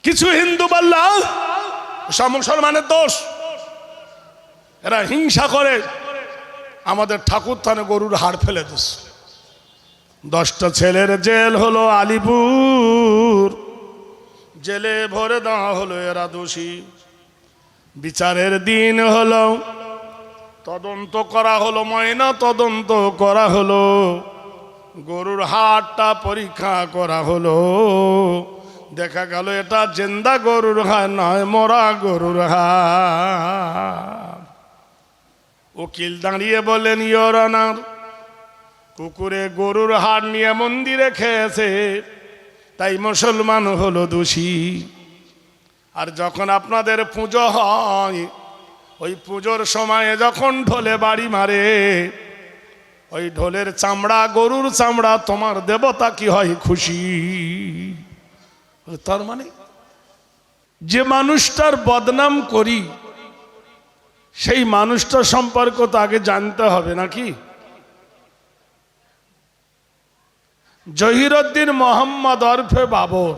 কিছু হিন্দু বললা সব মুসলমানের দোষ, এরা হিংসা করে আমাদের ঠাকুর থানে গরুর হাড় ফেলে দিস। 10টা ছেলের জেল হলো আলিপুর, জেলে ভরে দেওয়া হলো, এরা দোষী। বিচারের দিন হলো, তদন্ত করা হলো, ময়না তদন্ত করা হলো, গরুর হাড়টা পরীক্ষা করা হলো, দেখা গেল এটা জিন্দা গরুর হাড় নয়, মরা গরুর হাড়। উকিল দাঁড়িয়ে বলেন, ইওর অনার, কুকুরে গরুর হাড় নিয়ে মন্দিরে খেয়েছে, তাই মুসলমান হলো দোষী। আর যখন আপনাদের পুজো হয়, ওই পুজোর সময়ে যখন ঢোলে বাড়ি মারে, ওই ঢোলের চামড়া, গরুর চামড়া, তোমার দেবতা কি হয় খুশি? তার মানে যে মানুষটার বদনাম করি সেই মানুষটা সম্পর্ক তো আগে জানতে হবে নাকি? জহিরুদ্দিন মোহাম্মদ ওরফে বাবর,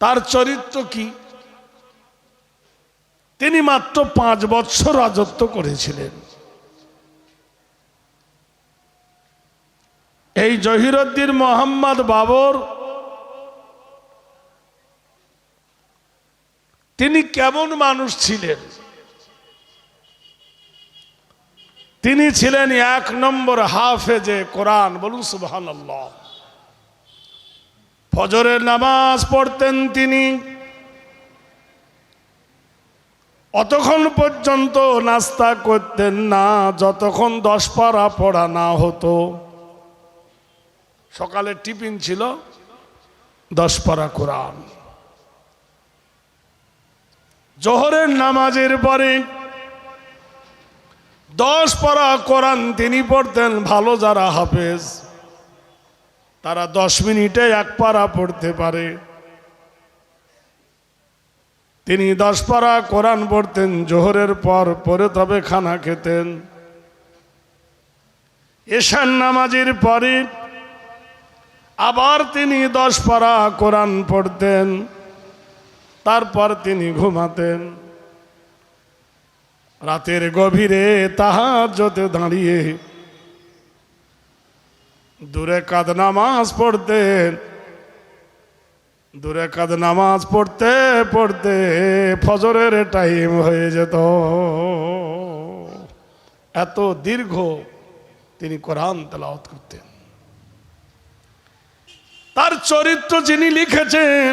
তার চরিত্র কি? তিনি মাত্র 5 বছর রাজত্ব করেছিলেন। এই জহিরুদ্দিন মোহাম্মদ বাবর তিনি কেমন মানুষ ছিলেন? তিনি ছিলেন 1 নম্বর হাফেজে কোরআন, বলুন সুবহানাল্লাহ। ফজরের নামাজ পড়তেন তিনি, অতক্ষণ পর্যন্ত নাস্তা করতেন না যতক্ষণ 10 পারা পড়া না হতো। সকালে টিফিন ছিল 10 পারা কোরআন। জোহরের নামাজের পরে 10 পারা কোরআন তিনি পড়তেন। ভালো যারা হাফেজ তারা 10 মিনিটে 1 পারা পড়তে পারে। তিনি 10 পারা কোরআন পড়তেন, জোহরের পর পরে তবে খানা খেতেন। এশার নামাজের পরে আবার তিনি 10 পারা কোরআন পড়তেন, তারপর তিনি ঘুমাতেন। রাতের গভীরে তাহাজ্জুদে দাঁড়িয়ে 2 রাকাত নামাজ পড়তেন। 2 রাকাত নামাজ পড়তে পড়তে ফজরের টাইম হয়ে যেত। এত দীর্ঘ তিনি কোরআন তেলাওয়াত করতেন। তার চরিত্র যিনি লিখেছেন,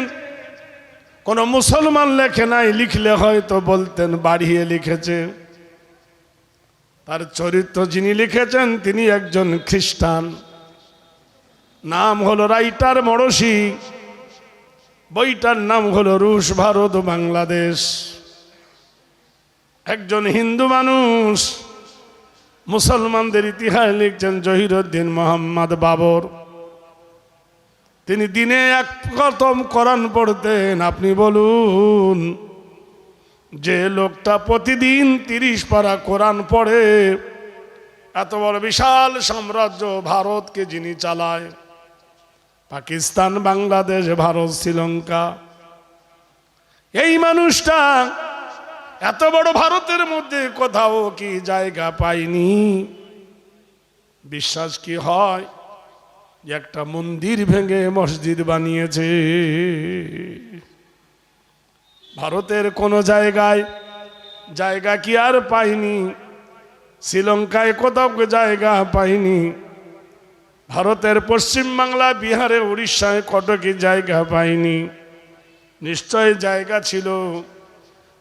কোন মুসলমান লেখে নাই, লিখলে হয়তো বলতেন বাড়িয়ে লিখেছে। তার চরিত্র যিনি লিখেছেন তিনি একজন খ্রিস্টান, নাম হলো রাইটার মড়শি। বইটার নাম হলো রুশ, ভারত, বাংলাদেশ। একজন হিন্দু মানুষ মুসলমানদের ইতিহাস লিখছেন জহিরুদ্দিন মোহাম্মদ বাবর। তিনি দিনে 1 খতম কোরআন পড়তেন। আপনি বলুন, যে লোকটা প্রতিদিন 30 পারা কোরআন পড়ে, এত বড় বিশাল সাম্রাজ্য ভারতকে যিনি চালায়, পাকিস্তান, বাংলাদেশ, ভারত, শ্রীলঙ্কা, এই মানুষটা এত বড় ভারতের মধ্যে কোথাও কি জায়গা পায়নি? বিশ্বাস কি হয়? একটা মন্দির ভেঙে মসজিদ বানিয়েছে। ভারতের কোন জায়গায় জায়গা কি আর পায়নি? শ্রীলঙ্কায় কোথাও জায়গা পায়নি। ভারতের পশ্চিম বাংলা, বিহারে, উড়িষ্যায় কতকি জায়গা পায়নি? নিশ্চয় জায়গা ছিল।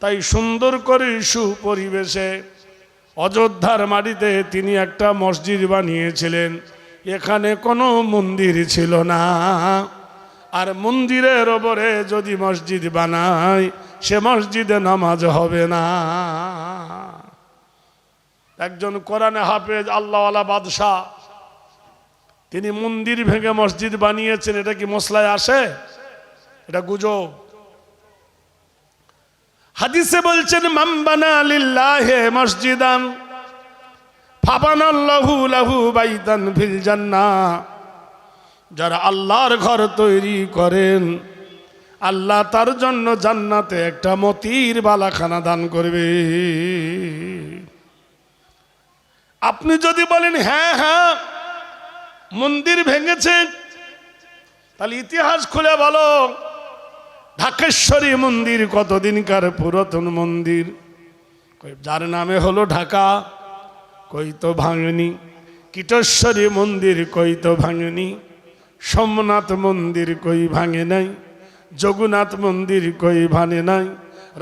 তাই সুন্দর করে সুপরিবেশে অযোধ্যার মাটিতে তিনি একটা মসজিদ বানিয়েছিলেন। এখানে কোনো মন্দির ছিল না। আর মন্দিরের ওপরে যদি মসজিদ বানায়, সে মসজিদে নামাজ হবে না। একজন কোরআনে হাফেজ আল্লাহওয়ালা বাদশাহ, তিনি মন্দির ভেঙে মসজিদ বানিয়েছেন। এটা কি মসলায় আসে? এটা গুজব। হাদিসে বলছেন, মান বানা লিল্লাহি মসজিদান ফাবানাল্লাহু লাহু বাইতান ফিল জান্নাহ। যারা আল্লাহর ঘর তৈরি করেন আল্লাহ তার জন্য জান্নাতে একটা মতির বালাখানা দান করবে। আপনি যদি বলেন হ্যাঁ হ্যাঁ মন্দির ভেঙেছে, তাহলে ইতিহাস খুলে বলো ঢাকেশ্বরী মন্দির কতদিনকার পুরাতন মন্দির, যার নামে হলো ঢাকা, কই তো ভাঙেনি। কীটেশ্বরী মন্দির কই তো ভাঙেনি। সোমনাথ মন্দির কই ভাঙে নাই। জগন্নাথ মন্দির কই ভাঙে নাই।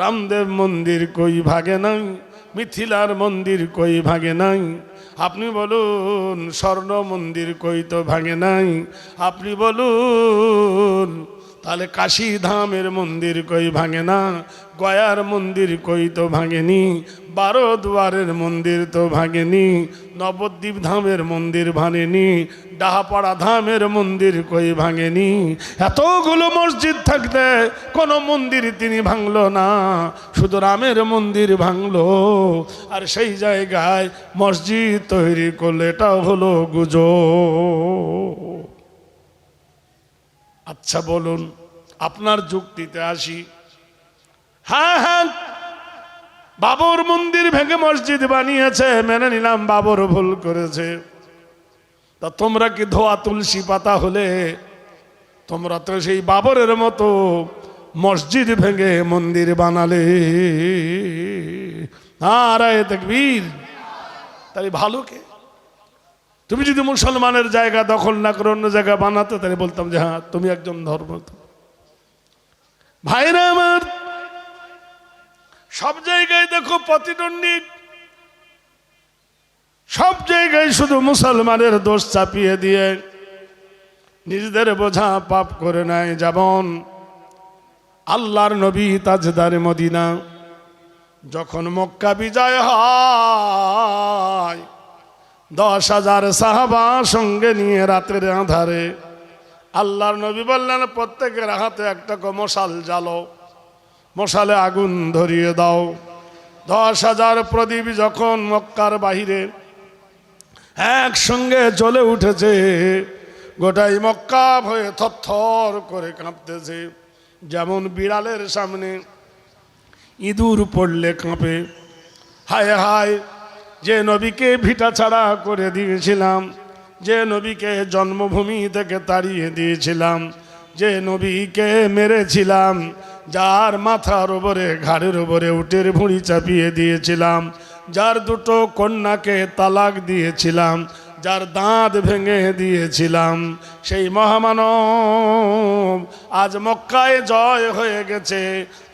রামদেব মন্দির কই ভাঙে নাই। মিথিলার মন্দির কই ভাঙে নাই। আপনি বলুন স্বর্ণ মন্দির কই তো ভাঙে নাই। আপনি বলুন তাহলে কাশী ধামের মন্দির কই ভাঙে না। গয়ার মন্দির কই তো ভাঙেনি। 12 দুয়ারের মন্দির তো ভাঙেনি। নবদ্বীপ ধামের মন্দির ভাঙেনি। ডাহাপাড়া ধামের মন্দির কই ভাঙেনি। এতগুলো মসজিদ থাকতে কোনো মন্দির তিনি ভাঙলো না, শুধু রামের মন্দির ভাঙলো। আর সেই জায়গায় মসজিদ তৈরি করলে এটাও হলো গুজব। আচ্ছা বলুন, আপনার যুক্তিতে আসি। হ্যাঁ হ্যাঁ বাবর মন্দির ভেঙে মসজিদ বানিয়েছে, মেনে নিলাম বাবর ভুল করেছে। তা তোমরা কি ধোয়া তুলসী পাতা হলে তোমরা তো সেই বাবরের মতো মসজিদ ভেঙে মন্দির বানালে। নারায়ে তাকবীর। তাই ভালো কে? তুমি যদি মুসলমানের জায়গা দখল না করে অন্য জায়গা বানাতে, তাহলে বলতাম যে হ্যাঁ তুমি একজন ধর্ম। ভাইরা আমার, সব জায়গায় দেখো প্রতিদ্বন্দ্বী, সব জায়গায় শুধু মুসলমানের দোষ চাপিয়ে দিয়ে নিজেদের বোঝা পাপ করে নেয়। যেমন আল্লাহর নবী তাজদার মদিনা যখন মক্কা বিজয় হয়, 10,000 সাহাবা সঙ্গে নিয়ে রাতের আঁধারে আল্লাহর নবী বললেন প্রত্যেকের হাতে একটা মশাল জ্বালো, মশালে আগুন ধরিয়ে দাও। 10,000 প্রদীপ যখন মক্কার বাহিরে একসঙ্গে জ্বলে উঠেছে, গোটাই মক্কা ভয়ে থরথর করে কাঁপতেছে। যেমন বিড়ালের সামনে ইঁদুর পড়লে কাঁপে। হায় হায়, যে নবীকে ভিটা ছাড়া করে দিয়েছিলাম, যে নবীকে জন্মভূমি থেকে তাড়িয়ে দিয়েছিলাম, যে নবীকে মেরেছিলাম, যার মাথার উপরে ঘাড়ের উপরে উটের ভুঁড়ি চাপিয়ে দিয়েছিলাম, যার 2 কন্যাকে তালাক দিয়েছিলাম, যার দাঁত ভেঙে দিয়েছিলাম, সেই মহামানব আজ মক্কায় জয় হয়ে গেছে।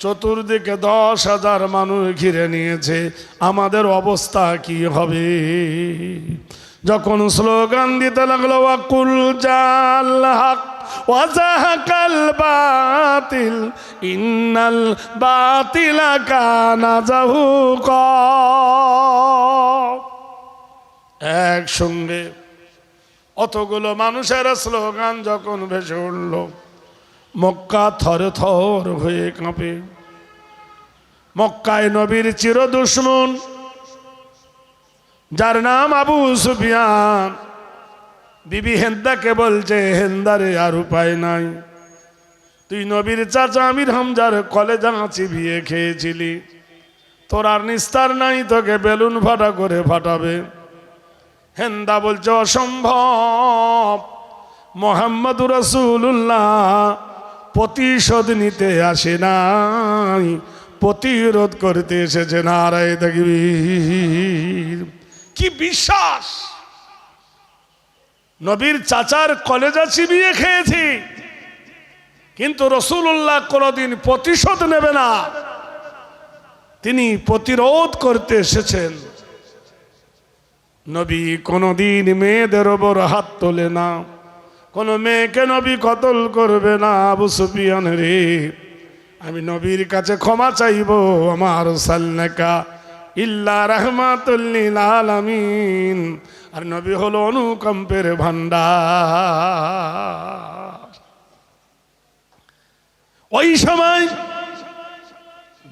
চতুর্দিকে 10,000 মানুষ ঘিরে নিয়েছে। আমাদের অবস্থা কি হবে? যখন স্লোগান দিতে লাগলো ওয়াকুল জাল হক ওয়াজাহাকাল বাতিল ইন্নাল বাতিলা কানা যাহুকা, একসঙ্গে অতগুলো মানুষের স্লোগান যখন ভেসে উঠল, মক্কা থরে থর হয়ে কাঁপে। মক্কায় নবীর চির দুশমন যার নাম আবু সুফিয়ান, বিবি হেন্দাকে বলছে হেন্দারে আর উপায় নাই, তুই নবীর চাচা আমির হামজার কলেজা চিবিয়ে খেয়েছিলি, তোর আর নিস্তার নাই, তোকে বেলুন ফাটা করে ফাটাবে। হেন্দা বলছে অসম্ভব, মুহাম্মদুর রাসূলুল্লাহ প্রতিশোধ নিতে আসে নাই, প্রতিরোধ করতে এসেছে। নারায়ে তাকবীর। কি বিশ্বাস! নবীর চাচার কলেজা চিবিয়ে খেয়েছি, কিন্তু রাসূলুল্লাহ কোনোদিন প্রতিশোধ নেবে না, তিনি প্রতিরোধ করতে এসেছেন। নবী কোনোদিন মেয়েদের ওপর হাত তোলে না, কোনো মেয়েকে নবী কতল করবে না। আবু সুফিয়ান রে, আমি নবীর কাছে ক্ষমা চাইব, আমার সাল্লাকা ইল্লা রাহমাতুল লিল আলামিন। আর নবী হলো অনুকম্পের ভান্ডার। ওই সময়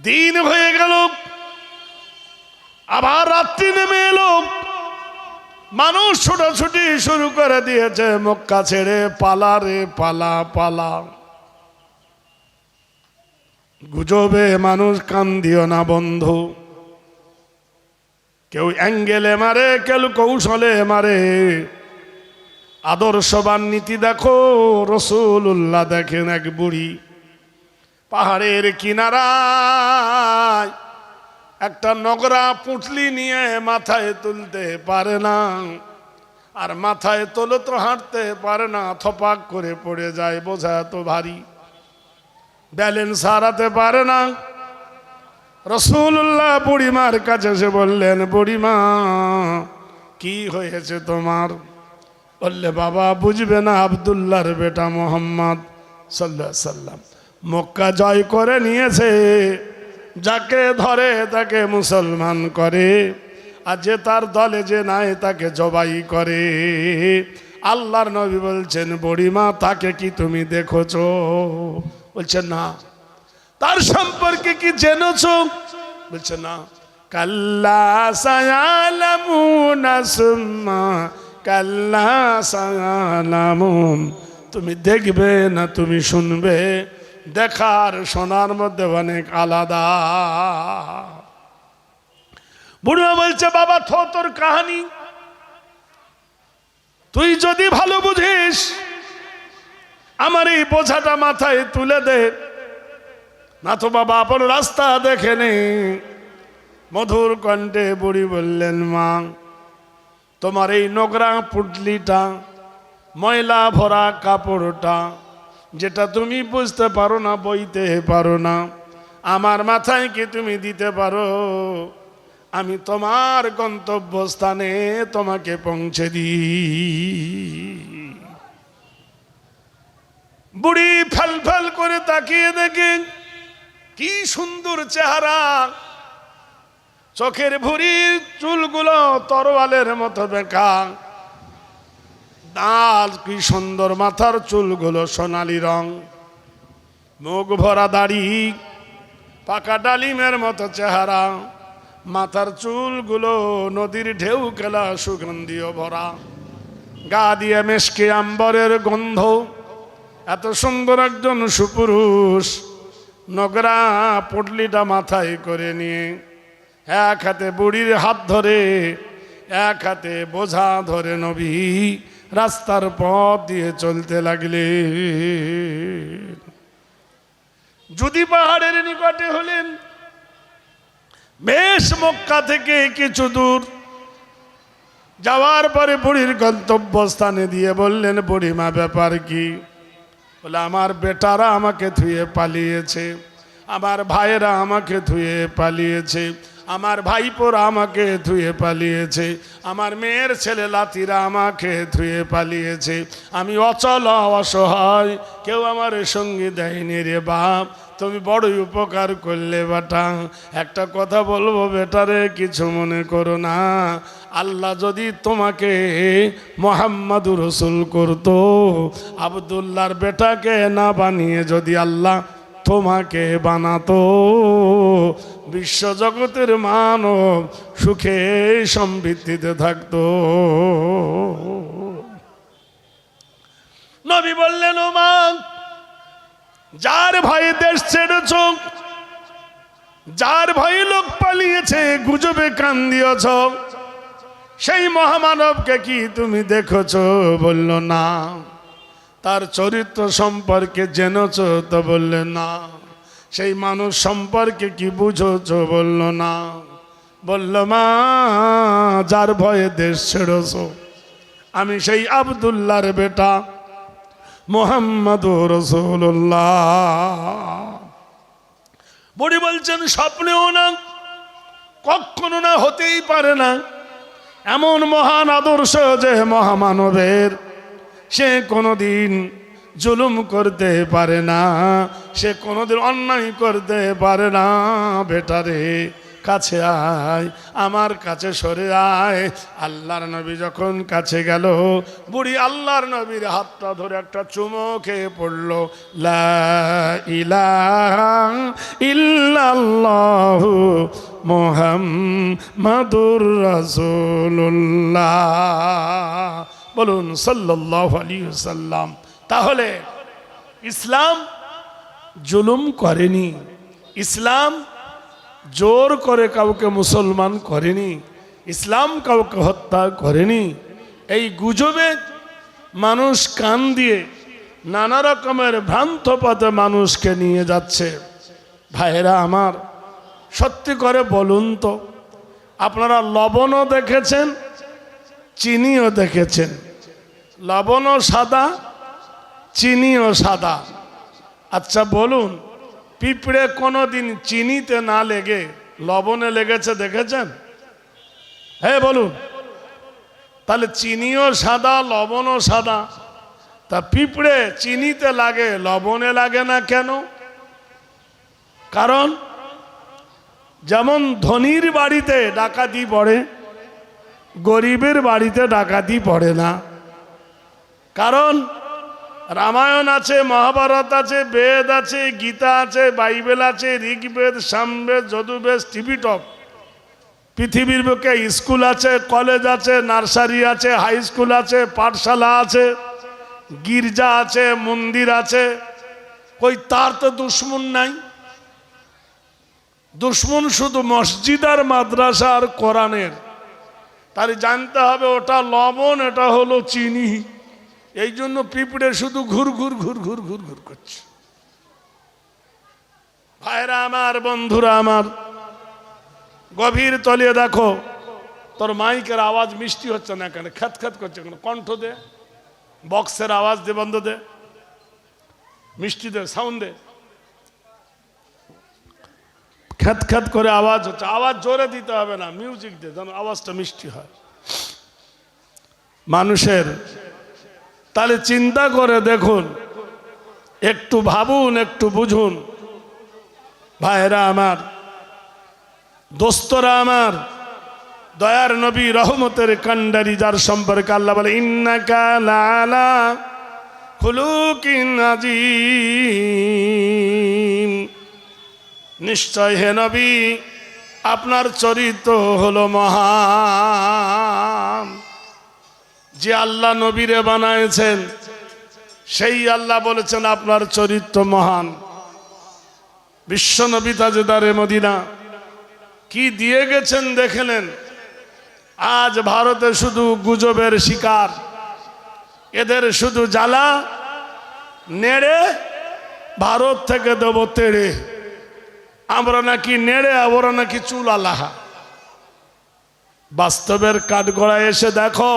দিন হয়ে গেল, আবার রাত্রি নেমে এলো। মানুষ ছোটাছুটি শুরু করে দিয়েছে, মক্কা ছেড়ে পালা রে পালা পালা। গুজবে মানুষ কান দিও না বন্ধু। কেউ অ্যাঙ্গেলে মারে, কেউ কৌশলে মারে। আদর্শবান নীতি দেখো, রসুল্লাহ দেখেন এক বুড়ি পাহাড়ের কিনারায় একটা নোংরা পুঁটলি নিয়ে মাথায় তুলতে পারে না, আর মাথায় তোলে তো হাঁটতে পারে না, থপাক করে পড়ে যায়, বোঝা এত ভারী, ব্যালেন্স হারাতে পারে না। রসুল্লাহ বুড়িমার কাছে এসে বললেন, বুড়িমা কি হয়েছে তোমার? বললে, বাবা বুঝবে না, আব্দুল্লাহর বেটা মোহাম্মদ সাল্লাল্লাহু আলাইহি সাল্লাম মক্কা জয় করে নিয়েছে, যাকে ধরে তাকে মুসলমান করে, আর যে তার দলে যে নাই তাকে জবাই করে। আল্লাহর নবী বলছেন, বুড়িমা তাকে কি তুমি দেখেছো? বলছে না। তার সম্পর্কে কি জেনেছো? বলছে না। কাল্লা সায়ালামুনা সুম্মা কাল্লা সায়ালামুন, তুমি দেখবে না তুমি শুনবে, দেখার শোনার মধ্যে অনেক আলাদা। বুড়িমা বলছে, বাবা তোর কাহিনী তুই যদি ভালো বুঝিস, আমার এই বোঝাটা মাথায় তুলে দে না তো বাবা আপন রাস্তা দেখে নে। মধুর কণ্ঠে বুড়ি বললেন, মা তোমার এই নোংরা পুটলিটা, ময়লা ভরা কাপড়টা, যেটা তুমি বুঝতে পারো না, বইতে পারো না, আমার মাথায় কি তুমি দিতে পারো? আমি তোমার গন্তব্যস্থানে তোমাকে পৌঁছে দিই। বুড়ি ফেল ফেল করে তাকিয়ে দেখে কি সুন্দর চেহারা, চোখের ভুঁড়ির চুলগুলো তরোয়ালের মতো বেঁকা, দাঁত কি সুন্দর, মাথার চুলগুলো সোনালি রং, মুখ ভরা দাড়ি, পাকা ডালিমের মতো চেহারা, মাথার চুলগুলো নদীর ঢেউ খেলা সুগন্ধিও ভরা, গা দিয়ে মেশকে আম্বরের গন্ধ। এত সুন্দর একজন সুপুরুষ নোংরা পুটলিটা মাথায় করে নিয়ে এক হাতে বুড়ির হাত ধরে, এক হাতে বোঝা ধরে নবী রাস্তার পথ দিয়ে চলতে লাগলে। যদি পাহাড়ের নিকটে হলেন, বেশ মক্কা থেকে কিছু দূর যাওয়ার পরে বুড়ির গন্তব্যস্থানে দিয়ে বললেন, বুড়িমা ব্যাপার কি? বলে, আমার বেটারা আমাকে ধুয়ে পালিয়েছে, আমার ভাইয়েরা আমাকে ধুয়ে পালিয়েছে, আমার ভাইপোরা আমাকে ধুয়ে পালিয়েছে, আমার মেয়ের ছেলে লাতিরা আমাকে ধুয়ে পালিয়েছে, আমি অচল অসহায়, কেউ আমার সঙ্গী দেয়নি রে বাপ, তুমি বড়ই উপকার করলে বেটা। একটা কথা বলবো বেটারে, কিছু মনে করো না, আল্লাহ যদি তোমাকে মুহাম্মাদুর রাসূল করতো, আব্দুল্লাহর বেটাকে না বানিয়ে যদি আল্লাহ তোমাকে বানাতো, বিশ্বজগতের মানব সুখে সমৃদ্ধিতে থাকতো। নবী বললেন, ও মা, যার ভয়ে দেশ ছেড়েছ, যার ভয়ে লোক পালিয়েছে, গুজবে কান দিয়েছ, সেই মহামানবকে কি তুমি দেখেছ? বলল না। তার চরিত্র সম্পর্কে জেনেছ? তো বললে না। সেই মানুষ সম্পর্কে কি বুঝেছ? বলল না। বলল, মা, যার ভয়ে দেশ ছেড়েছ, আমি সেই আব্দুল্লাহর বেটা মুহাম্মাদুর রাসূলুল্লাহ। বুড়ি বলছেন, স্বপ্নেও না, কখনো না, হতেই পারে না। এমন মহান আদর্শ যে মহামানবের, সে কোনোদিন জুলুম করতে পারে না, সে কোনোদিন অন্যায় করতে পারে না। বেটারে, কাছে আয়, আমার কাছে সরে আয়। আল্লাহর নবী যখন কাছে গেল, বুড়ি আল্লাহর নবীর হাতটা ধরে একটা চুমো খেয়ে পড়ল। লা ইলাহা ইল্লাল্লাহু মুহাম্মাদুর রাসূলুল্লাহ। বলুন সাল্লাল্লাহু আলাইহি ওয়াসাল্লাম। তাহলে ইসলাম জুলুম করেনি, ইসলাম জোর করে কাউকে মুসলমান করেনি, ইসলাম কাউকে হত্যা করেনি। এই গুজবে মানুষ কান দিয়ে নানা রকমের ভ্রান্ত পথে মানুষকে নিয়ে যাচ্ছে। ভাইরা আমার, সত্যি করে বলুন তো, আপনারা লবণও দেখেছেন, চিনিও দেখেছেন। লবণও সাদা, চিনিও সাদা। আচ্ছা বলুন, পিঁপড়ে কোনোদিন চিনিতে না লেগে লবণে লেগেছে দেখেছেন? হ্যাঁ বলুন। তাহলে চিনিও সাদা, লবণও সাদা, তা পিঁপড়ে চিনিতে লাগে লবণে লাগে না কেন? কারণ যেমন ধনীর বাড়িতে ডাকাতি পড়ে, গরিবের বাড়িতে ডাকাতি পড়ে না। কারণ রামায়ণ আছে, মহাভারত আছে, বেদ আছে, গীতা আছে, বাইবেল আছে, ঋগ্বেদ, সামবেদ, যজুর্বেদ, টিপিটক। পৃথিবীর বুকে স্কুল আছে, কলেজ আছে, নার্সারি আছে, হাই স্কুল আছে, পাঠশালা আছে, গির্জা আছে, মন্দির আছে। কই তার তো দুশ্মন নাই। দুশ্মন শুধু মসজিদ আর মাদ্রাসা আর কোরআনের। তাই জানতে হবে ওটা লবণ, এটা হলো চিনি। এই জন্য পিঁপড়ে শুধু ঘুর ঘুর ঘুর ঘুর ঘুর ঘুর করছে। ভাইরা আমার, বন্ধুরা আমার, গভীর তলিয়ে দেখো, তোর মাইকের আওয়াজ মিষ্টি হচ্ছে না কেন? খ্যাত খ্যাত করছে কেন? কণ্ঠ দে, বক্সের আওয়াজ দে, বন্ধ দে, মিষ্টি দে, সাউন্ড দে। খ্যাত খ্যাত করে আওয়াজ হচ্ছে। আওয়াজ জোরে দিতে হবে না, মিউজিক দে, যেন আওয়াজটা মিষ্টি হয় মানুষের। তাহলে চিন্তা করে দেখুন, একটু ভাবুন, একটু বুঝুন। ভাইরা আমার, দোস্তরা আমার, দয়ার নবী রহমতের কান্ডারি, যার সম্পর্কে আল্লাহ বলে ইন্নাকা লাআলা খুলুকিন আযীম, নিশ্চয় হে নবী আপনার চরিত্র হলো মহান। যে আল্লাহ নবীরে বানাইছেন সেই আল্লাহ বলেছেন আপনার চরিত্র মহান। বিশ্ব নবী তাজদারে মদিনা কি দিয়ে গেছেন দেখলেন। আজ ভারতে শুধু গুজবের শিকার, এদের শুধু জ্বালা, নেড়ে ভারত থেকে দেব তেড়ে। আমরা নাকি নেড়ে, ওরা নাকি চুল আলাহা। বাস্তবের কাঠগড়ায় এসে দেখো,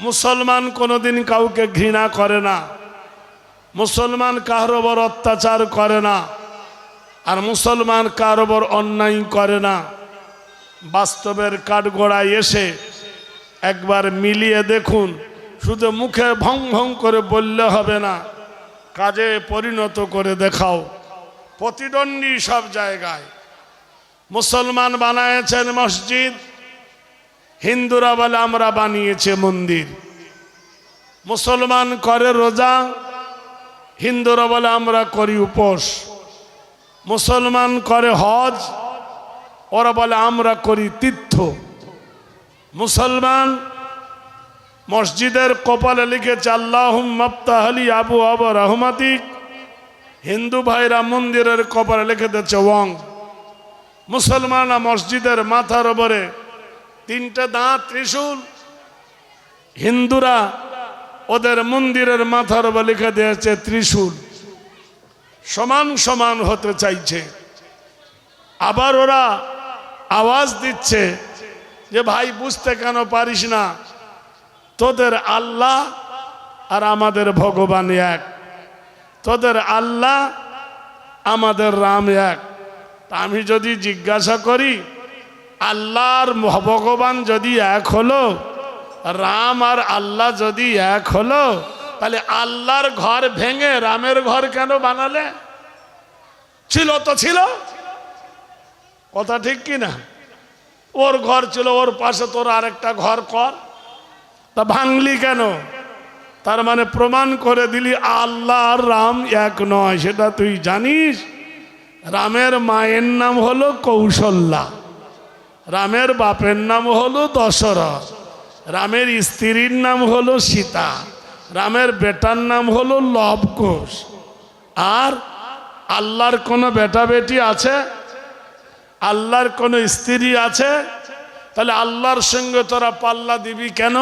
মুসলমান কোনোদিন কাউকে ঘৃণা করে না, মুসলমান কারো ওপর অত্যাচার করে না, আর মুসলমান কারো ওপর অন্যায় করে না। বাস্তবের কাঠগড়ায় এসে একবার মিলিয়ে দেখুন। শুধু মুখে ভং ভং করে বললে হবে না, কাজে পরিণত করে দেখাও। প্রতিদ্বন্দ্বী সব জায়গায়। মুসলমান বানিয়েছেন মসজিদ, হিন্দুরা বলে আমরা বানিয়েছে মন্দির। মুসলমান করে রোজা, হিন্দুরা বলে আমরা করি উপোস। মুসলমান করে হজ, ওরা বলে আমরা করি তীর্থ। মুসলমান মসজিদের কপালে লিখেছে আল্লাহুম্মা ইফতাহলি আবওয়াব রাহমাতিক, হিন্দু ভাইরা মন্দিরের কপালে লিখে দিচ্ছে ওয়াং। মুসলমানরা মসজিদের মাথার উপরে তিনটে দাঁত ত্রিশূল, হিন্দুরা ওদের মন্দিরের মাথার উপর লিখে দিয়েছে ত্রিশূল। সমান সমান হতে চাইছে। আবার ওরা আওয়াজ দিচ্ছে যে ভাই বুঝতে কেন পারিস না, তোদের আল্লাহ আর আমাদের ভগবান এক, তোদের আল্লাহ আমাদের রাম এক। তা আমি যদি জিজ্ঞাসা করি, আল্লাহ আর ভগবান যদি এক হলো, রাম আর আল্লাহ যদি এক হলো, তাহলে আল্লাহর ঘর ভেঙে রামের ঘর কেন বানালে? ছিল তো ছিল, কথা ঠিক কি না? ওর ঘর ছিল, ওর পাশে তোর আরেকটা ঘর কর, তা ভাঙলি কেন? তার মানে প্রমাণ করে দিলি আল্লাহ আর রাম এক নয়। সেটা তুই জানিস, রামের মায়ের নাম হলো কৌশল্যা, রামের বাপের নাম হলো দশরথ, রামের স্ত্রীর নাম হলো সীতা, রামের বেটার নাম হলো লবকুশ। আর আল্লাহর কোনো বেটা বেটি আছে? আল্লাহর কোনো স্ত্রী আছে? তাহলে আল্লাহর সঙ্গে তোরা পাল্লা দিবি কেন?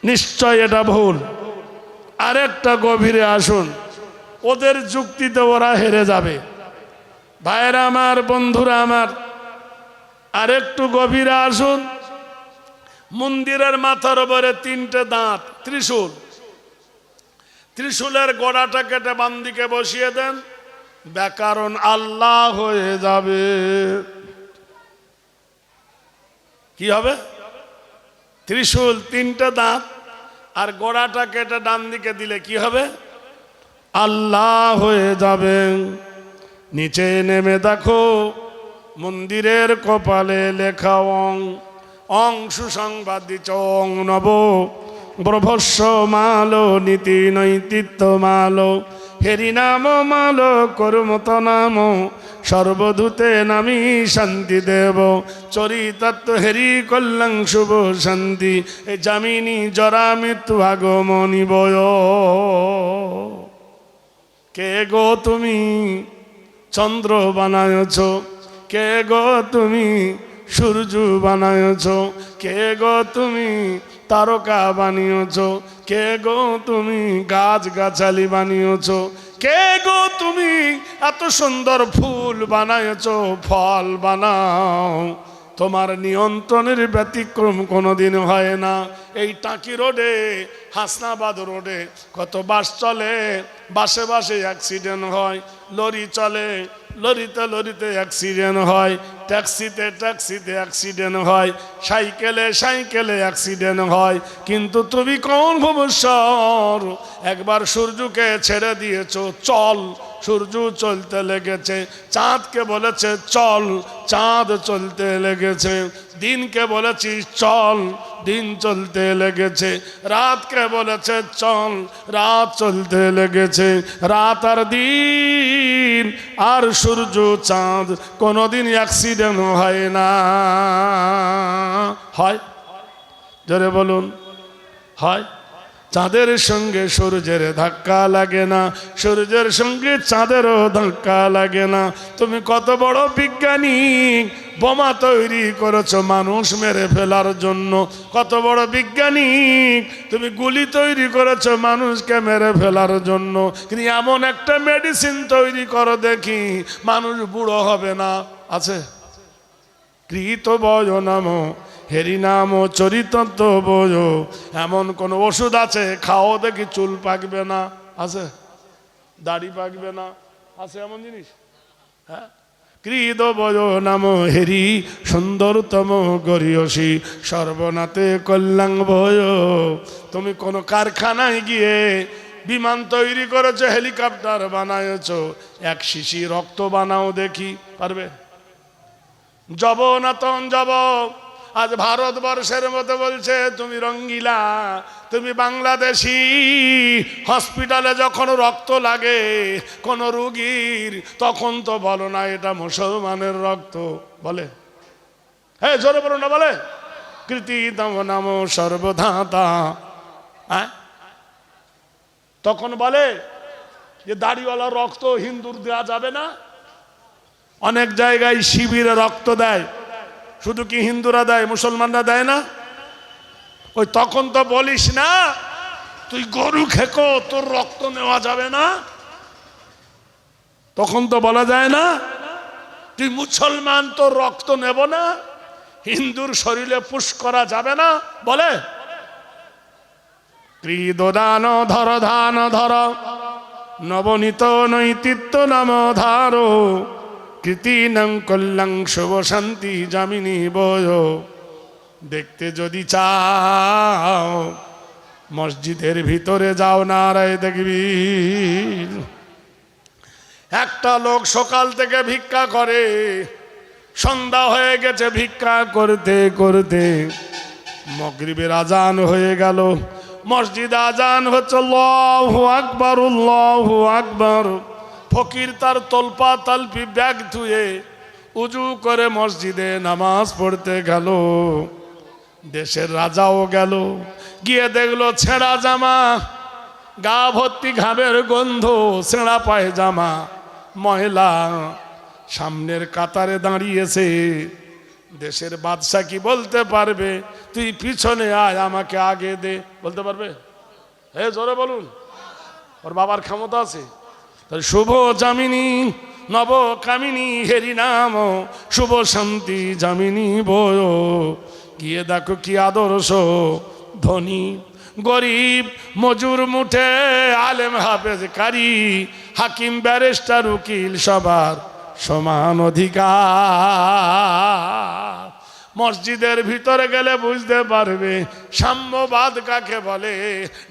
নিশ্চয় এটা ভুল। আরেকটা গভীরে আসুন, ওদের যুক্তিতে ওরা হেরে যাবে। ভাইরা আমার, বন্ধুরা আমার, আরেকটু গভীরে আসুন। মন্দিরের মাথার উপরে 3টে দাঁত, ত্রিশূল, ত্রিশূলের গোড়াটা কেটে বাম দিকে বসিয়ে দেন, ব্যাকরণ আল্লাহ হয়ে যাবে। কি হবে? ত্রিশূল, 3টে দাঁত, আর গোড়াটা কেটে ডান দিকে দিলে কি হবে? আল্লাহ হয়ে যাবে। নিচে নেমে দেখো, মন্দিরের কপালে লেখা অং অং সুসংবাদী চং নব ব্রভস্য মালো নীতি নৈতিত্ব মালো হেরি নাম মালো কর্মত নাম সর্বদূতে নামি শান্তি দেব চরিতাত্ম হেরি কল্যাণ শুভ শান্তি এ জামিনী জরা মৃত্যু আগমনী বয়। কে গো তুমি চন্দ্র বানায়ছ, কে গো তুমি সূর্য বানায়ছ, কে গো তুমি তারকা বানিয়েছ, কে গো তুমি গাছ গাছালি বানিয়েছ, কে গো তুমি এত সুন্দর ফুল বানায়ছ, ফল বানাও, তোমার নিয়ন্ত্রণের ব্যতিক্রম কোনোদিন হয় না। এই টাকি রোডে, হাসনাবাদ রোডে কত বাস চলে, বাসে বাসে অ্যাক্সিডেন্ট হয়, লরি চলে, লরিতে লরিতে অ্যাক্সিডেন্ট হয়, ট্যাক্সিতে ট্যাক্সিতে অ্যাক্সিডেন্ট হয়, সাইকেলে সাইকেলে অ্যাক্সিডেন্ট হয়। কিন্তু তুমি কোন ভবিষ্যৎ একবার সূর্যকে ছেড়ে দিয়েছ, চল, সূর্য চলতে লেগেছে, চাঁদকে বলেছে চল, চাঁদ চলতে লেগেছে, দিনকে বলেছি চল, দিন চলতে লেগেছে, রাতকে বলেছে চল, রাত চলতে লেগেছে। রাত আর দিন আর সূর্য চাঁদ কোনোদিন অ্যাক্সিডেন্ট হয় না। হয়? জোরে বলুন, হয়? চাঁদের সঙ্গে সূর্যের ধাক্কা লাগে না, সূর্যের সঙ্গে চাঁদেরও ধাক্কা লাগে না। তুমি কত বড় বিজ্ঞানী, বোমা তৈরি করেছো মানুষ মেরে ফেলার জন্য। কত বড় বিজ্ঞানী, তুমি গুলি তৈরি করেছো মানুষকে মেরে ফেলার জন্য। কিন্তু এমন একটা মেডিসিন তৈরি করো দেখি মানুষ বুড়ো হবে না। আছে? কৃত বয় নাম হেরি নাম চরিতত্ব বয়, এমন কোন ওষুধ আছে খাও দেখি চুল পাকবে না? আছে? দাড়ি পাকবে না? আছে এমন জিনিস? হ্যাঁ। কৃত বয় নাম হেরি সুন্দরতম গরিয়সী সর্বনাথে কল্যাণ ভয়। তুমি কোন কারখানায় গিয়ে বিমান তৈরি করেছো, হেলিকপ্টার বানায়ছো, এক শিশি রক্ত বানাও দেখি, পারবে? যাব না তন যাব। আজ ভারতবর্ষের মতো বলছে তুমি রঙ্গিলা, তুমি বাংলাদেশি। হসপিটালে যখন রক্ত লাগে কোন রুগীর, তখন তো বলো না এটা মুসলমানের রক্ত, বলে? হ্যাঁ, জোরে বলো না, বলে? কৃতি তম নাম সর্বধাতা। হ্যাঁ, তখন বলে যে দাড়িওয়ালা রক্ত হিন্দুর দেওয়া যাবে না। অনেক জায়গায় শিবিরে রক্ত দেয়, শুধু কি হিন্দুরা দেয়, মুসলমানরা দেয় না? ওই তখন তো বলিস না তুই গরু খেকো, তোর রক্ত নেওয়া যাবে না। তখন তো বলা যায় না তুই মুসলমান, তোর রক্ত নেব না, হিন্দুর শরীরে পুশ করা যাবে না, বলে? ক্রীদান ধর ধান ধর নবনীত নৈতিত্য নাম ধারো কৃতিনং কল্যাণ শুভ শান্তি জামিনী বয়। দেখতে যদি চাও মসজিদের ভিতরে যাও, নারায় দেখবি একটা লোক সকাল থেকে ভিক্ষা করে, সন্ধ্যা হয়ে গেছে, ভিক্ষা করতে করতে মাগরিবের আজান হয়ে গেল। মসজিদে আজান হচ্ছে আল্লাহু আকবার, আল্লাহু আকবার। ফকির তার তলপা তালপি ব্যাগ ধুয়ে উজু করে মসজিদে নামাজ পড়তে গেল। দেশের রাজাও গেল, গিয়ে দেখলো ছেঁড়া জামা, গা ভর্তি ঘামের গন্ধ, ছেঁড়া পায়জামা, ময়লা, সামনের কাতারে দাঁড়িয়েছে। দেশের বাদশা কি বলতে পারবে তুই পিছনে আয় আমাকে আগে দে? বলতে পারবে? হে জোরে বলুন। ওর বাবার ক্ষমতা আছে। তাই শুভ জামিনী নব কামিনী হেরি নাম, শুভ শান্তি জামিনী বয়। গিয়ে দেখো কি আদর্শ, ধনী গরিব মজুর মুঠে, আলেম হাফেজ কারি, হাকিম ব্যারিস্টার উকিল সবার সমান অধিকার। মসজিদের ভিতরে গেলে বুঝতে পারবে সাম্যবাদ কাকে বলে,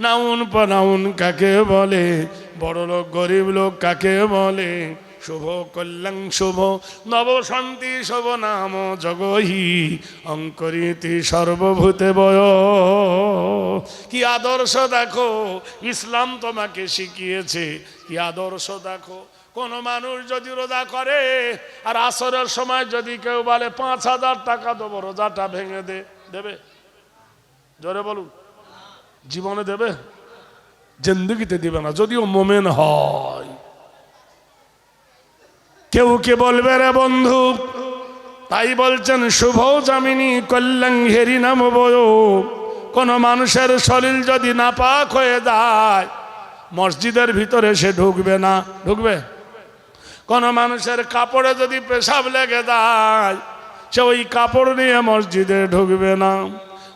নাউন প্রনাউন কাকে বলে, বড় লোক গরিব লোক কাকে বলে। শুভ কল্যাণ শুভ নব শান্তি শুভ নাম জগহি, অঙ্করিতি সর্বভূতে বয়। কি আদর্শ দেখো, ইসলাম তোমাকে শিখিয়েছে। কি আদর্শ দেখো, কোন মানুষ যদি রোজা করে আর আসরের সময় যদি কেউ বলে 5,000 টাকা দেবো, রোজাটা ভেঙে দেবে? জোরে বলুন। জীবনে দেবে? জিন্দগিতে দিবে না, যদিও মোমেন হয়। কেউ কে বলবে রে বন্ধু, তাই বলছেন শুভ জামিনী কল্যাণ হেরি নাম বয়। কোন মানুষের শরীর যদি নাপাক হয়ে যায় মসজিদের ভিতরে সে ঢুকবে না। ঢুকবে? কোন মানুষের কাপড়ে যদি পেশাব লেগে যায় সে ওই কাপড় নিয়ে মসজিদে ঢুকবে না।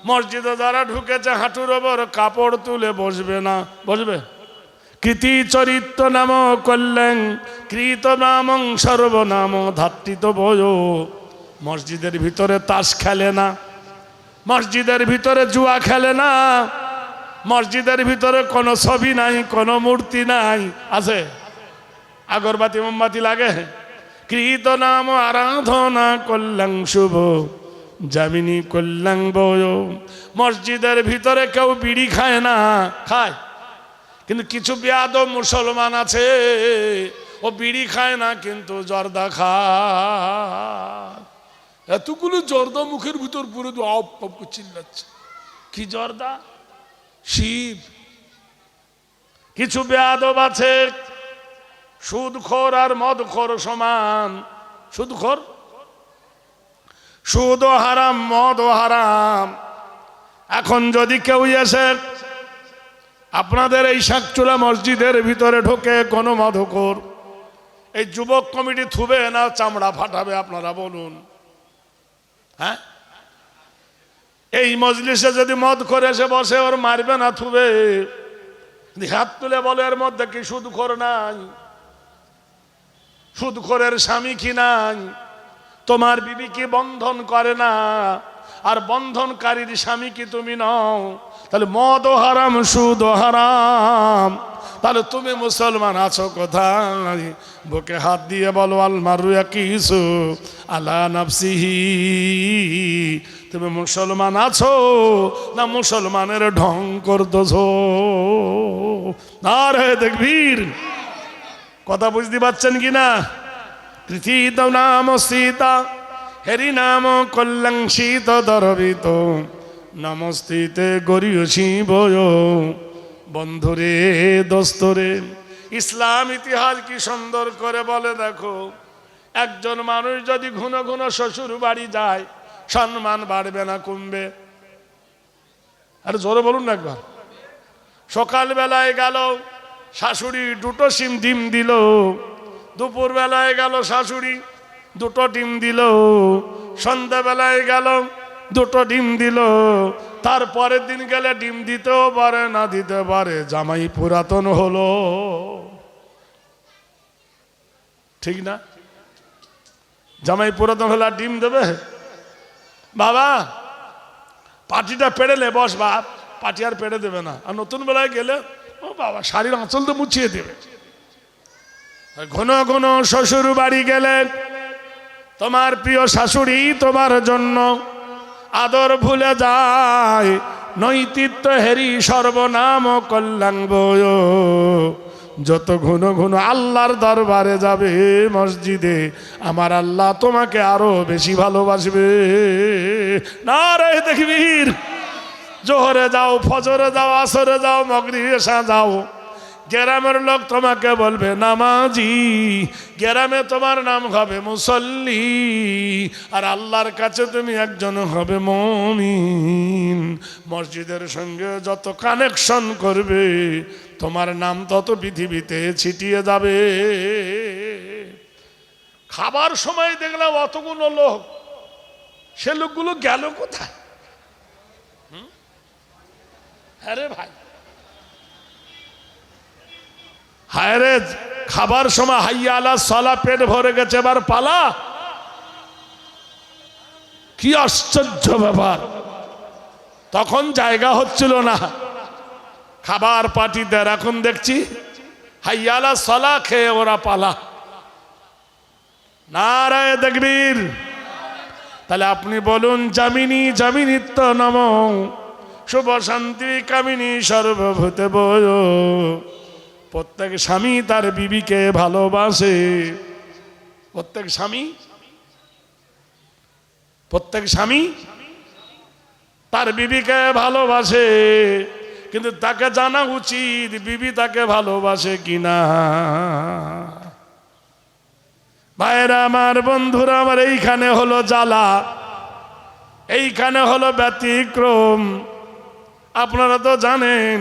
মসজিদে যারা ঢুকেছে হাঁটুর ওপর কাপড় তুলে বসবে না। বসবে? কৃতি চরিত্র নাম কল্যাণ কৃত নাম সর্বনাম ধাত্রিত বয়। মসজিদের ভিতরে তাস খেলে না, মসজিদের ভিতরে জুয়া খেলে না, মসজিদের ভিতরে কোনো ছবি নাই, কোনো মূর্তি নাই। আছে? আগরবাতি মোমবাতি লাগে? কৃত নাম আরাধনা কল্যাণ শুভ জামিনী কল্যাণ বয়। মসজিদের ভিতরে কেউ বিড়ি খায় না? খায়। কিন্তু কিছু বেয়াদব মুসলমান আছে, ও বিড়ি খায় না কিন্তু জর্দা খায়। এতগুলো জর্দা মুখের ভিতর পুরো আপ আপ চিল্লাচ্ছে। কি জর্দা? শিব। কিছু বেয়াদব আছে সুদখোর আর মদখোর সমান। সুদখোর, সুদও হারাম মদও হারাম। এখন যদি কেউ এসে আপনাদের এই শাকচুলা মসজিদের ভিতরে ঢোকে কোনো মদখোর, এই যুবক কমিটি থুবে না চামড়া ফাটাবে? আপনারা বলুন। হ্যাঁ, এই মজলিসে যদি মদ করে এসে বসে, ওর মারবে না থুবে? হাত তুলে বলে এর মধ্যে কি সুদখোর নাই? সুদখোরের স্বামী কি নাই? তোমার বিবি কি বন্ধন করে না? আর বন্ধনকারীর স্বামী কি তুমি নও? তাহলে মদও হারাম সুদও হারাম। তাহলে তুমি মুসলমান আছো কোথায়? বুকে হাত দিয়ে বলো আল মারু ইয়াকিসু আলা নাফসিহি। তুমি মুসলমান আছো না মুসলমানের ঢং করতেছো? আরে দেখবীর, কথা বুঝতে পারছেন কিনা? কৃতিত নাম সীতা হেরি নাম কল্যাণ শীত দরবিত নমস্তিতে গরিয়সী বয়। বন্ধুরে দোস্তরে, ইসলাম ইতিহাস কি সুন্দর করে বলে দেখো। একজন মানুষ যদি ঘন ঘন শ্বশুর বাড়ি যায় সম্মান বাড়বে না কমবে? আরে জোরে বলুন না একবার। সকাল বেলায় গেল শাশুড়ি দুটো ডিম দিল, দুপুর বেলায় গেল শাশুড়ি দুটো ডিম দিল, সন্ধ্যাবেলায় গেল দুটো ডিম দিল, তারপরের দিন গেলে ডিম দিতেও পারে না দিতে পারে। জামাই পুরাতন হলো, ঠিক না? জামাই পুরাতন হলে আর ডিম দেবে? বাবা পাটিটা পেড়েলে বস বাপ, পাটি আর পেড়ে দেবে না। আর নতুন বেলায় গেলে ও বাবা শাড়ির আঁচল তো মুছিয়ে দেবে। ঘন ঘন শ্বশুর বাড়ি গেলে তোমার প্রিয় শাশুড়ি তোমার জন্য আদর ভুলে যায়। নৈতিত্য হেরি সর্বনাম কল্যাণ বয়। যত ঘন ঘন আল্লাহর দরবারে যাবে মসজিদে, আমার আল্লাহ তোমাকে আরো বেশি ভালোবাসবে। নারে তাকবীর। জোহরে যাও, ফজরে যাও, আসরে যাও, মাগরিবে এশা যাও, গ্রামের লোক তোমাকে বলবে নামাজি, গ্রামে তোমার নাম হবে মুসল্লি, আর আল্লাহর কাছে তুমি একজন হবে মুমিন। মসজিদের সঙ্গে যত কানেকশন করবে তোমার নাম তত পৃথিবীতে ছিটিয়ে যাবে। খাবার সময় দেখলাম অতগুলো লোক, সে লোকগুলো গেল কোথায়? আরে ভাই, হায় রে, খাবার সময় হাইয়া আলা সালা, পেট ভরে গেছে, এবার পালা। কি আশ্চর্য ব্যাপার, তখন জায়গা হচ্ছিল না খাবার পার্টিতে, এখন দেখছি হাইয়া আলা সালা খেয়ে ওরা পালা। নারায়ে তাকবীর। তাহলে আপনি বলুন, জামিনী জামিনীত্ব নম, শুভ শান্তি কামিনী সর্বভূতে বয়। প্রত্যেক স্বামী তার বিবিকে ভালোবাসে, প্রত্যেক স্বামী তার বিবিকে ভালোবাসে, কিন্তু তাকে জানা উচিত বিবি তাকে ভালোবাসে কিনা। ভাইরা আমার, বন্ধুরা আমার, এইখানে হলো জ্বালা, এইখানে হলো ব্যতিক্রম। আপনারা তো জানেন,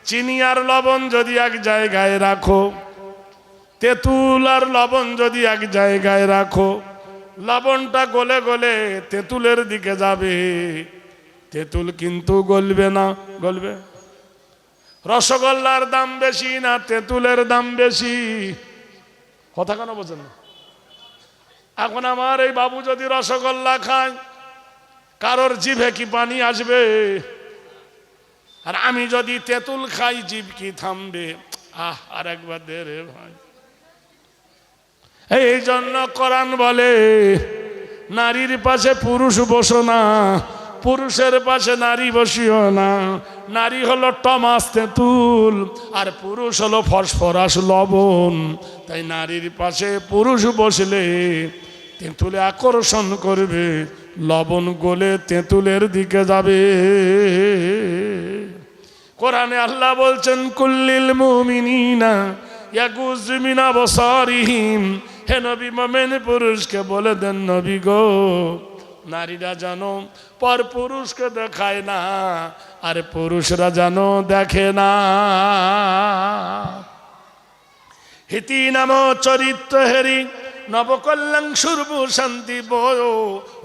চিনি আর লবণ যদি এক জায়গায় রাখো, তেঁতুল আর লবণ যদি এক জায়গায় রাখো, লবণটা গলে গলে তেঁতুলের দিকে যাবে, তেঁতুল কিন্তু গলবে না। গলবে? রসগোল্লার দাম বেশি না তেঁতুলের দাম বেশি? কথা কেন বোঝেন না? এখন আমার এই বাবু যদি রসগোল্লা খায়, কারোর জিভে কি পানি আসবে? আর আমি যদি তেঁতুল খাই, জিভ কি থামবে? আর একবার দে রে ভাই। এই জন্য কোরআন বলে, নারীর পাশে পুরুষ বসো না, পুরুষের পাশে নারী বসিও না। নারী হলো টমাস তেঁতুল, আর পুরুষ হলো ফসফরাস লবণ। তাই নারীর পাশে পুরুষ বসলে তেঁতুলে আকর্ষণ করবে, লবণ গলে তেঁতুলের দিকে যাবে। কোরআনে আল্লাহ বলছেন, কুল্লিল মুমিনিনা ইয়াগুযু মিন আবসারিহিম। হে নবী, মুমিন পুরুষকে বলে দেন, নবী গো, নারীরা জানো পর পুরুষকে দেখায় না, আর পুরুষরা জানো দেখে না। হিতি নাম চরিত্র হেরি, নবকল্যাণ সুরভু শান্তি বয়,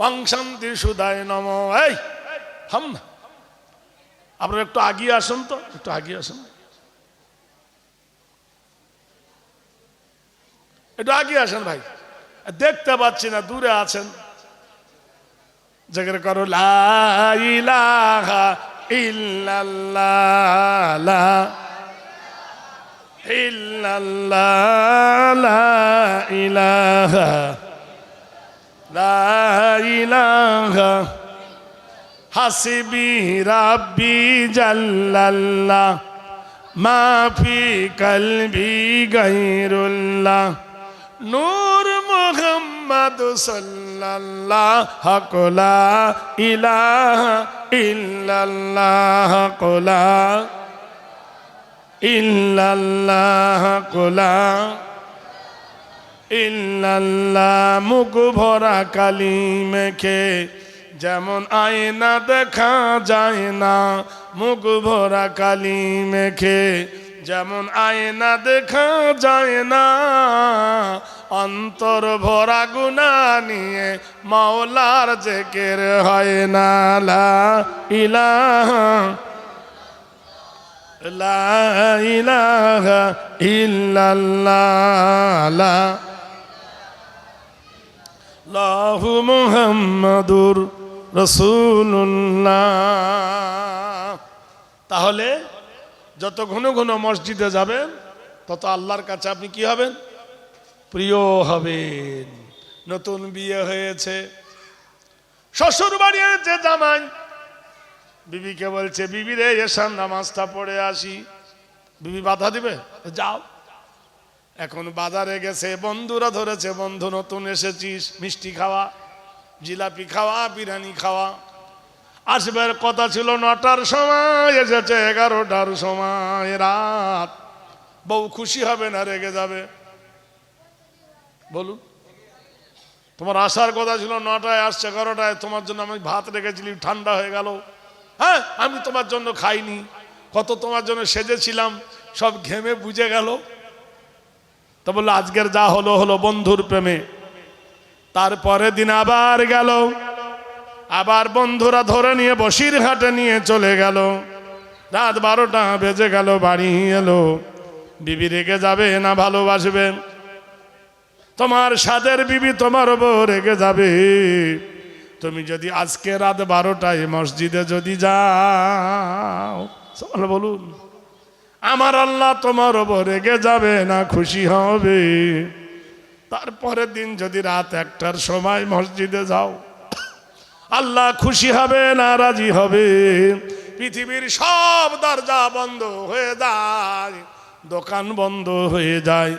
ওং শান্তি সুদায় নম। এই হাম না, আপনারা একটু আগিয়ে আসুন তো, একটু আগিয়ে আসুন, একটু আগিয়ে আসেন ভাই, দেখতে পাচ্ছি না, দূরে আছেন। জিকির করো লা ইলাহা ইল্লাল্লাহ, লা ইল্লাল্লাহ, লা ইলাহা, লা ইলাহা হাসবি রাব্বি জাল্লাল্লাহ, মা ফি কলবি গায়রুল্লাহ, নূর মুহাম্মদ সাল্লাল্লাহু লা ইলাহা ইল্লাল্লাহ, লা ইল্লাল্লাহ, লা ইল্লাল্লাহ। মুখ ভরা কালি মেখে যেমন আয়না দেখা যায় না, মুখ ভরা কালি মেখে যেমন আয়না দেখা যায় না, অন্তর ভরা গুনাহ নিয়ে মাওলার জিকির হয় না। লা ইলাহা, লা ইলাহা ইল্লাল্লাহ, লাহু মুহাম্মাদুর রাসূলুল্লাহ। তাহলে যত ঘন ঘন মসজিদে যাবেন, তত আল্লাহর কাছে আপনি কি হবেন? প্রিয় হবেন। নতুন বিয়ে হয়েছে, শ্বশুর বাড়ির যে জামাই বিবিকে বলছে, বিবি রে, এসার নামাজটা পড়ে আসি। বিবি বাধা দিবে, যাও। এখন বাজারে গেছে, বন্ধুরা ধরেছে, বন্ধু নতুন এসেছিস, মিষ্টি খাওয়া, জিলাপি খাওয়া, বিরিয়ানি খাওয়া। আসবার কথা ছিল 9টার সময়, এসেছে 11টার সময় রাত। বউ খুশি হবে না রেগে যাবে? বলুন। তোমার আসার কথা ছিল 9টায়, আসছে 11টায়। তোমার জন্য আমি ভাত রেখেছিলাম, ঠান্ডা হয়ে গেল। হ্যাঁ, আমি তোমার জন্য খাইনি, কত তোমার জন্য সেজেছিলাম, সব ঘেমে বুঝে গেল। তা বললো আজকের যা হলো হলো, বন্ধুর প্রেমে। তারপরে দিন আবার গেল, আবার বন্ধুরা ধরে নিয়ে বসিরহাটে নিয়ে চলে গেল। রাত 12টা বেজে গেল, বাড়ি এলো। বিবি রেগে যাবে না ভালোবাসবে? তোমার সাদের বিবি তোমার উপর রেগে যাবে। তুমি যদি আজকে রাত 12টায় মসজিদে যদি যাও, বলুন, আমার আল্লাহ তোমার উপর রেগে যাবে না খুশি হবে? তারপরের দিন যদি রাত 1টার সময় মসজিদে যাও, আল্লাহ খুশি হবে না রাজি হবে? পৃথিবীর সব দরজা বন্ধ হয়ে যায়, দোকান বন্ধ হয়ে যায়,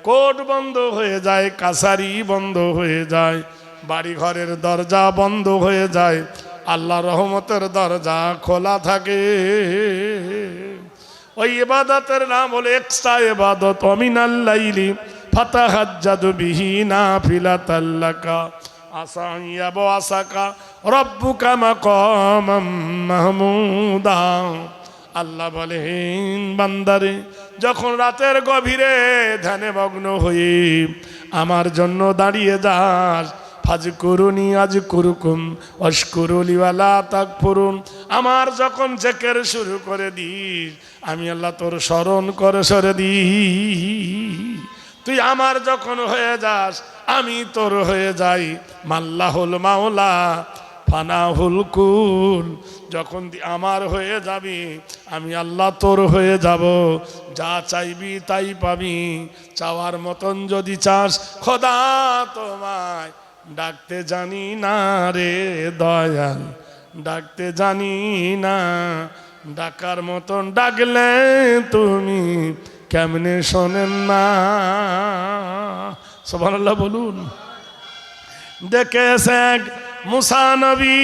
কোর্ট বন্ধ হয়ে যায়, কাছারি বন্ধ হয়ে যায়, বাড়ি ঘরের দরজা বন্ধ হয়ে যায়, আল্লাহ রহমতের দরজা খোলা থাকে। ওই ইবাদতের নাম হলো এক্সট্রা ইবাদত। মিনাল লাইলি ফাতাহাজ্জাদু বিহি নাফিলাতাল লাকা আসা ইয়াবআসাকা রাব্বুকা মাকামাম মাহমুদা। আল্লাহ বলেন, বান্দারে যখন রাতের গভীরে ধ্যানে মগ্ন হয়ে আমার জন্য দাঁড়িয়ে যাস, ফাজকুরুনি আযকুরুকুম ওয়াশকুরুলি ওয়ালা তাকফুরুন, আমার যখন জিকির শুরু করে দিস, আমি আল্লাহ তোর স্মরণ করে সরে দিই। তুই আমার যখন হয়ে যাস, আমি তোর হয়ে যাই। মাল্লাহুল মাওলা ফানাহুল কুল, যখন আমার হয়ে যাবি, আমি আল্লাহ তোর হয়ে যাব। যা চাইবি তাই পাবি। চাওয়ার মতন যদি চাস, খোদা তোমায় ডাকতে জানি না রে দয়াল, ডাকতে জানি না। ডাকার মতন ডাকলে তুমি কেমনে শোনেন না? সুবহানাল্লাহ বলুন। ডেকেছে এক মুসা নবী,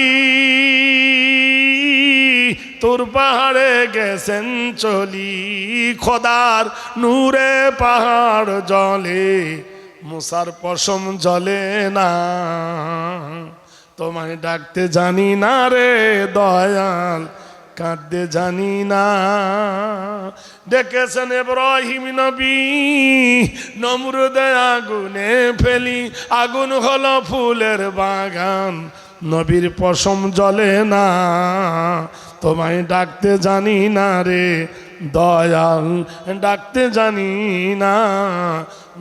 তোর পাহাড়ে গেছেন চলি, খোদার নূরে পাহাড় জলে, মুসার পশম জলে না। তোমায় ডাকতে জানি না রে দয়াল, কাঁদতে জানি না। ডেকেছেন ইব্রাহিম নবী, নমরুদে আগুনে ফেলি, আগুন হলো ফুলের বাগান, নবীর পশম জ্বলে না। তোমায় ডাকতে জানি না রে দয়াল, ডাকতে জানি না।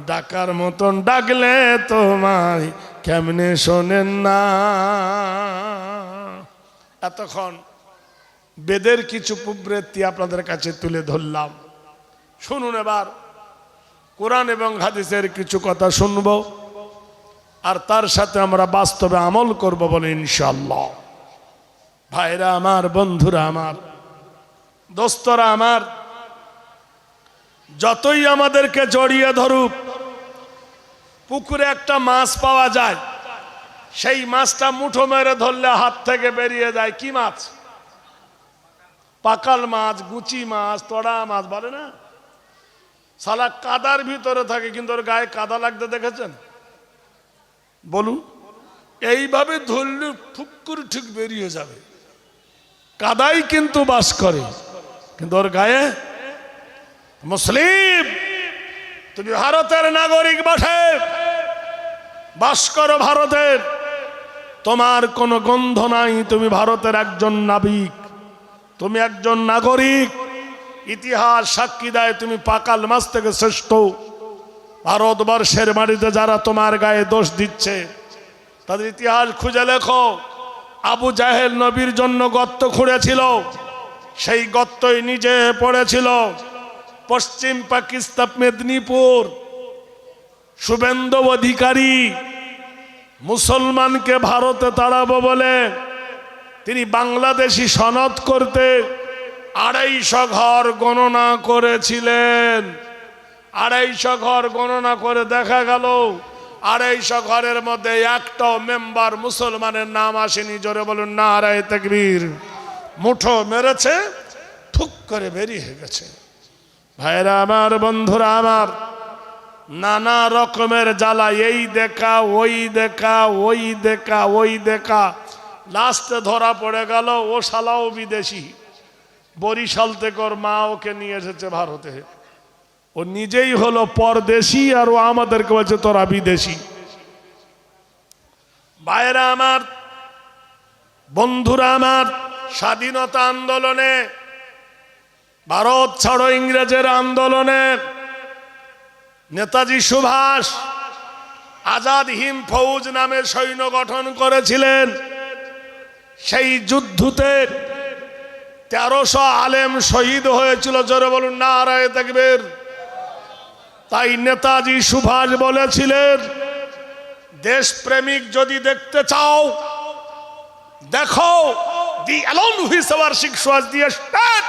ডাকার মতন ডাকলে তোমায় কেমনে শোনেন না? এতক্ষণ বেদের কিছু প্রবৃত্তি আপনাদের কাছে তুলে ধরলাম। শুনুন, এবার কোরআন এবং হাদিসের কিছু কথা শুনব, আর তার সাথে আমরা বাস্তবে আমল করব বলে ইনশাআল্লাহ। ভাইরা আমার, বন্ধুরা আমার, দোস্তরা আমার, যতই আমাদেরকে জড়িয়ে ধরুক, পুকুরে একটা মাছ পাওয়া যায়, সেই মাছটা মুঠো মেরে ধরলে হাত থেকে বেরিয়ে যায়। কি মাছ? পাকাল মাছ, গুচি মাছ, তোড়া মাছ বলে না? সালা কাদার ভিতরে থাকে, কিন্তু ওর গায়ে কাদা লাগতে দেখেছেন? বলুন, এইভাবে ধরলে ফুক্কুর ঠিক বেরিয়ে যাবে। কাদাই কিন্তু বাস করে, কিন্তু ওর গায়ে। মুসলিম, তুমি ভারতের নাগরিক বটে, বাস করো ভারতের, তোমার কোনো গন্ধ নাই, তুমি ভারতের একজন নাবিক, তুমি একজন নাগরিক। ইতিহাস সাক্ষী দেয় তুমি পাকাল মাছ থেকে শ্রেষ্ঠ। ভারতবর্ষের মাটিতে যারা তোমার গায়ে দোষ দিচ্ছে, তাদের ইতিহাস খুঁজে লেখো। আবু জাহেল নবীর জন্য গর্ত খুঁড়েছিল, সেই গর্তই নিজে পড়েছিল। পশ্চিম পাকিস্তান মেদিনীপুর শুভেন্দু অধিকারী মুসলমানকে ভারতে তাড়াবো বলে তিনি বাংলাদেশি সনদ করতে 250 ঘর গণনা করেছিলেন। 250 ঘর গণনা করে দেখা গেল 250 ঘরের মধ্যে একটাও মেম্বার মুসলমানের নাম আসেনি। জোরে বলুন নারায়ে তাকবীর। মুঠো মেরেছে, ঠুক করে বেরিয়ে গেছে। ভাইরা আমার, বন্ধুরা আমার, নানা রকমের জ্বালা, এই দেখা ওই দেখা, ওই দেখা ওই দেখা, লাস্টে ধরা পড়ে গেল ও শালাও বিদেশি। বরিশাল থেকে ওর মা ওকে নিয়ে এসেছে ভারতে। ও নিজেই হলো পরদেশি আর ও আমাদেরকে বলছে তোরা বিদেশি। ভাইরা আমার, বন্ধুরা আমার, স্বাধীনতা আন্দোলনে, ভারত ছাড়ো ইংরেজের আন্দোলনে নেতাজি সুভাষ আজাদ হিন্দ ফৌজ নামে সৈন্য গঠন করেছিলেন। সেই যুদ্ধতে 1300 আলেম শহীদ হয়েছিল। জোরে বলুন নারায়ে তাকবীর। তাই নেতাজি সুভাষ বলেছিলেন, দেশপ্রেমিক যদি দেখতে চাও দেখো, the alone which ever six was the state